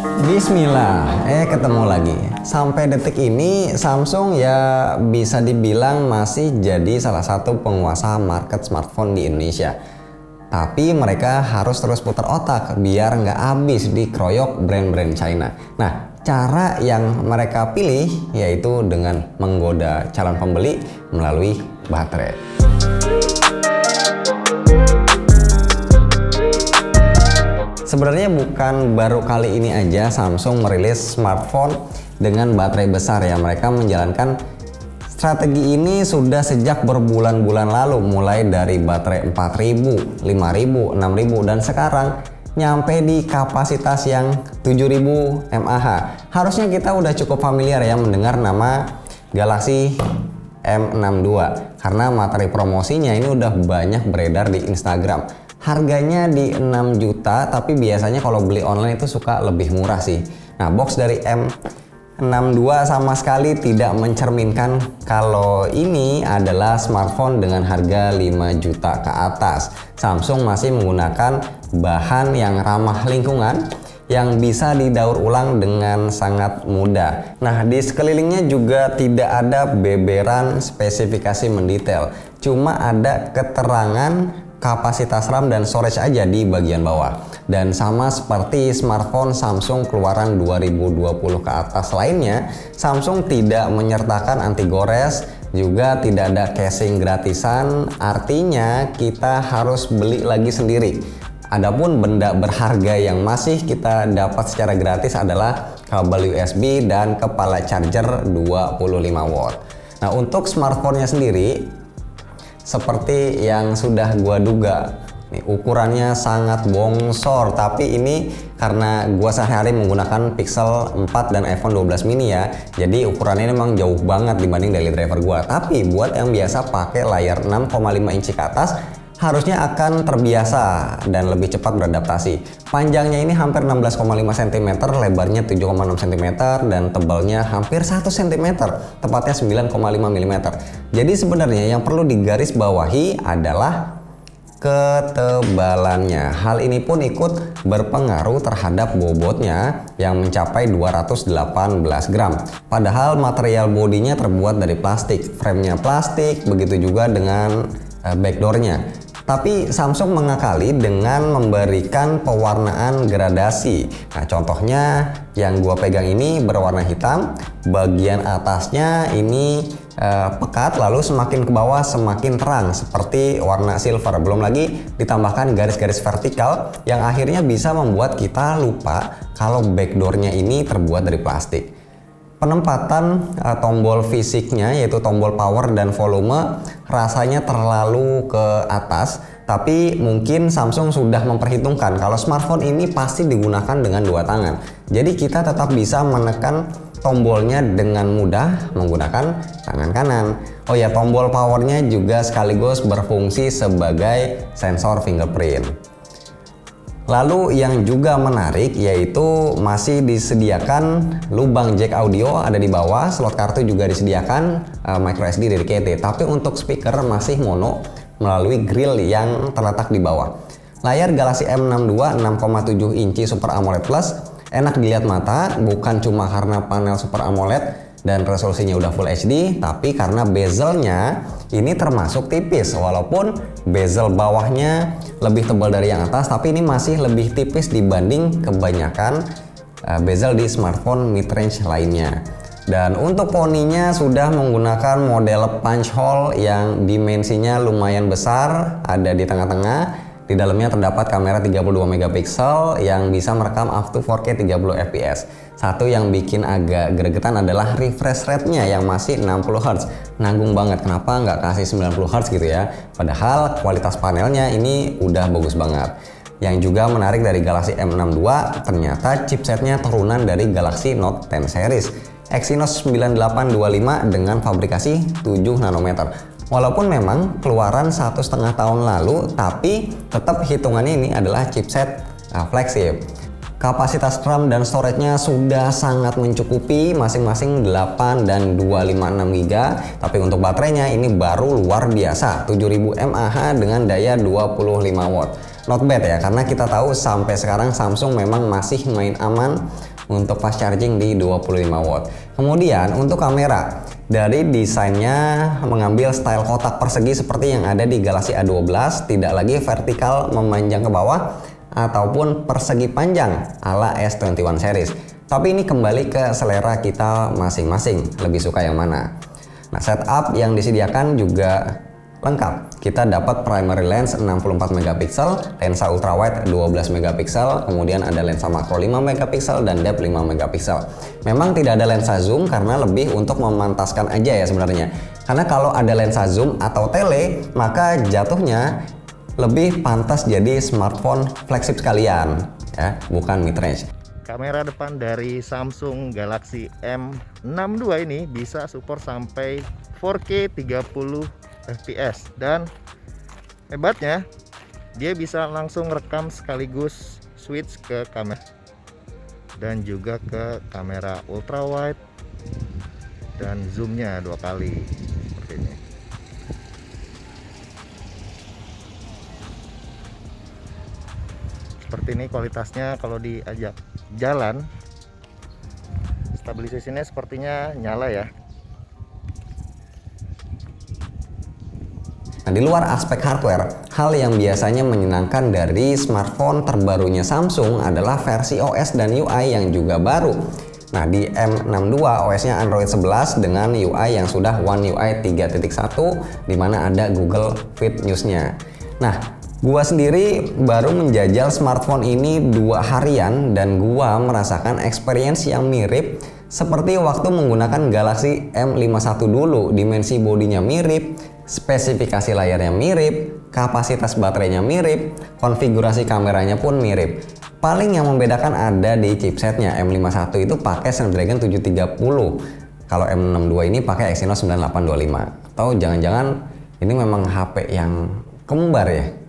Bismillah, ketemu lagi. Sampai detik ini Samsung ya bisa dibilang masih jadi salah satu penguasa market smartphone di Indonesia. Tapi mereka harus terus putar otak biar nggak habis dikeroyok brand-brand China. Nah, cara yang mereka pilih yaitu dengan menggoda calon pembeli melalui baterai. Sebenarnya bukan baru kali ini aja Samsung merilis smartphone dengan baterai besar ya. Mereka menjalankan strategi ini sudah sejak berbulan-bulan lalu, mulai dari baterai 4000, 5000, 6000 dan sekarang nyampe di kapasitas yang 7000 mAh. Harusnya kita udah cukup familiar ya mendengar nama Galaxy M62 karena materi promosinya ini udah banyak beredar di Instagram. Harganya di 6 juta, tapi biasanya kalau beli online itu suka lebih murah sih. Nah, box dari M62 sama sekali tidak mencerminkan kalau ini adalah smartphone dengan harga 5 juta ke atas. Samsung masih menggunakan bahan yang ramah lingkungan yang bisa didaur ulang dengan sangat mudah. Nah, di sekelilingnya juga tidak ada beberan spesifikasi mendetail. Cuma ada keterangan kapasitas RAM dan storage aja di bagian bawah. Dan sama seperti smartphone Samsung keluaran 2020 ke atas lainnya, Samsung tidak menyertakan anti gores, juga tidak ada casing gratisan, artinya kita harus beli lagi sendiri. Adapun benda berharga yang masih kita dapat secara gratis adalah kabel USB dan kepala charger 25 watt. Nah, untuk smartphone-nya sendiri seperti yang sudah gua duga, nih, ukurannya sangat bongsor, tapi ini karena gua sehari-hari menggunakan Pixel 4 dan iPhone 12 mini ya, jadi ukurannya memang jauh banget dibanding daily driver gua. Tapi buat yang biasa pakai layar 6,5 inci ke atas harusnya akan terbiasa dan lebih cepat beradaptasi. Panjangnya ini hampir 16,5 cm, lebarnya 7,6 cm, dan tebalnya hampir 1 cm, tepatnya 9,5 mm. Jadi sebenarnya yang perlu digarisbawahi adalah ketebalannya. Hal ini pun ikut berpengaruh terhadap bobotnya yang mencapai 218 gram. Padahal material bodinya terbuat dari plastik, framenya plastik, begitu juga dengan backdoornya. Tapi Samsung mengakali dengan memberikan pewarnaan gradasi. Nah, contohnya yang gua pegang ini berwarna hitam, bagian atasnya ini pekat, lalu semakin ke bawah semakin terang seperti warna silver. Belum lagi ditambahkan garis-garis vertikal yang akhirnya bisa membuat kita lupa kalau backdoornya ini terbuat dari plastik. Penempatan tombol fisiknya yaitu tombol power dan volume rasanya terlalu ke atas, tapi mungkin Samsung sudah memperhitungkan kalau smartphone ini pasti digunakan dengan dua tangan. Jadi kita tetap bisa menekan tombolnya dengan mudah menggunakan tangan kanan. Oh ya, tombol powernya juga sekaligus berfungsi sebagai sensor fingerprint. Lalu yang juga menarik yaitu masih disediakan lubang jack audio ada di bawah, slot kartu juga disediakan, microSD dedicated, tapi untuk speaker masih mono melalui grill yang terletak di bawah. Layar Galaxy M62 6,7 inci Super AMOLED Plus enak dilihat mata, bukan cuma karena panel Super AMOLED dan resolusinya udah Full HD, tapi karena bezelnya ini termasuk tipis. Walaupun bezel bawahnya lebih tebal dari yang atas, tapi ini masih lebih tipis dibanding kebanyakan bezel di smartphone mid-range lainnya. Dan untuk poninya sudah menggunakan model punch hole yang dimensinya lumayan besar, ada di tengah-tengah. Di dalamnya terdapat kamera 32 megapiksel yang bisa merekam up to 4K 30 fps. Satu yang bikin agak gregetan adalah refresh rate-nya yang masih 60 Hz. Nanggung banget, kenapa nggak kasih 90 Hz gitu ya? Padahal kualitas panelnya ini udah bagus banget. Yang juga menarik dari Galaxy M62, ternyata chipsetnya turunan dari Galaxy Note 10 series. Exynos 9825 dengan fabrikasi 7 nanometer. Walaupun memang keluaran 1,5 tahun lalu, tapi tetap hitungannya ini adalah chipset flagship. Kapasitas RAM dan storage-nya sudah sangat mencukupi, masing-masing 8 dan 256 GB. Tapi untuk baterainya ini baru luar biasa, 7000 mAh dengan daya 25 watt. Not bad ya, karena kita tahu sampai sekarang Samsung memang masih main aman untuk fast charging di 25 watt. Kemudian untuk kamera, dari desainnya mengambil style kotak persegi seperti yang ada di Galaxy A12, tidak lagi vertikal memanjang ke bawah ataupun persegi panjang ala S21 series. Tapi ini kembali ke selera kita masing-masing, lebih suka yang mana. Nah, setup yang disediakan juga lengkap. Kita dapat primary lens 64 megapiksel, lensa ultrawide 12 megapiksel, kemudian ada lensa makro 5 megapiksel dan depth 5 megapiksel. Memang tidak ada lensa zoom karena lebih untuk memantaskan aja ya sebenarnya. Karena kalau ada lensa zoom atau tele, maka jatuhnya lebih pantas jadi smartphone flagship sekalian ya, bukan mid range. Kamera depan dari Samsung Galaxy M62 ini bisa support sampai 4K 30 fps dan hebatnya dia bisa langsung rekam sekaligus switch ke kamera dan juga ke kamera ultrawide dan zoomnya 2 kali seperti ini. Seperti ini kualitasnya kalau diajak jalan, stabilisasinya sepertinya nyala ya. Nah, di luar aspek hardware, hal yang biasanya menyenangkan dari smartphone terbarunya Samsung adalah versi OS dan UI yang juga baru. Nah, di M62 OS-nya Android 11 dengan UI yang sudah One UI 3.1 di mana ada Google Feed News-nya. Nah, gua sendiri baru menjajal smartphone ini 2 harian dan gua merasakan experience yang mirip seperti waktu menggunakan Galaxy M51 dulu. Dimensi bodinya mirip, spesifikasi layarnya mirip, kapasitas baterainya mirip, konfigurasi kameranya pun mirip. Paling yang membedakan ada di chipsetnya. M51 itu pakai Snapdragon 730. Kalau M62 ini pakai Exynos 9825. Atau jangan-jangan ini memang HP yang kembar ya?